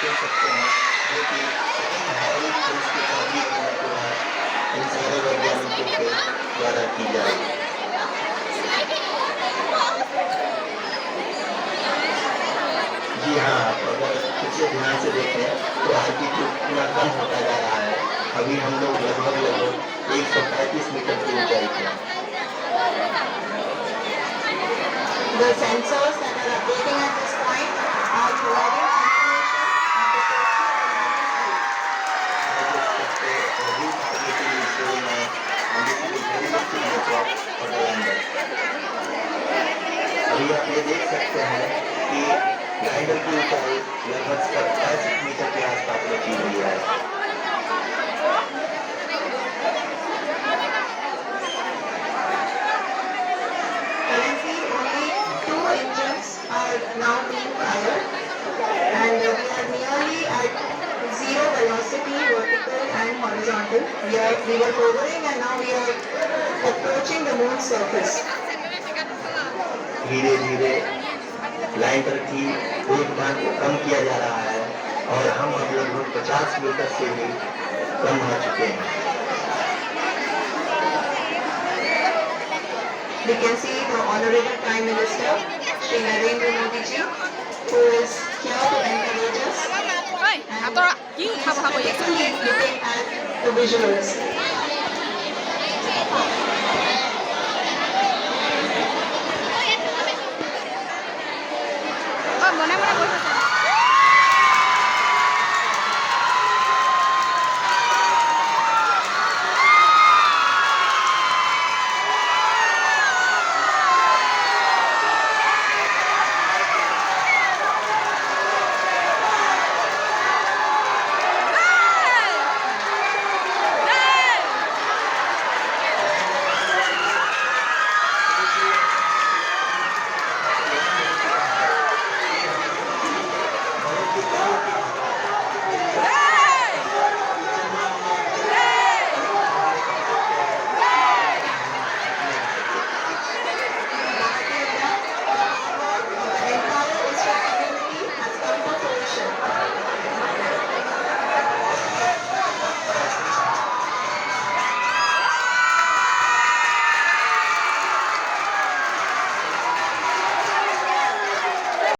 कह सकते हैं जो कि हमारी देश की तहजीब को है इन सारे वैज्ञानिकों के द्वारा की जाए। जी हाँ, अगर पिछले ध्यान से देखें तो एल्टीट्यूड कितना कम होता जा रहा है। अभी हम लोग लगभग 135 मीटर की ऊंचाई पे हैं। The sensors that are updating at this point are providing अभी आप ये देख सकते हैं कि लैंडर की ऊंचाई लगभग 65 मीटर के आसपास रखी हुई है। currently only 2 engines are now being fired, and we are nearly at zero velocity, vertical and horizontal. We were hovering and now we are approaching the moon's surface. धीरे धीरे लैंडर की वेगमान को कम किया जा रहा है और हम अब लगभग 50 मीटर से भी कम आ चुके हैं। We can see the Honorable Prime Minister, Shri Narendra Modi ji, who is here to encourage us. And especially looking at the visuals. মনে মনে বসে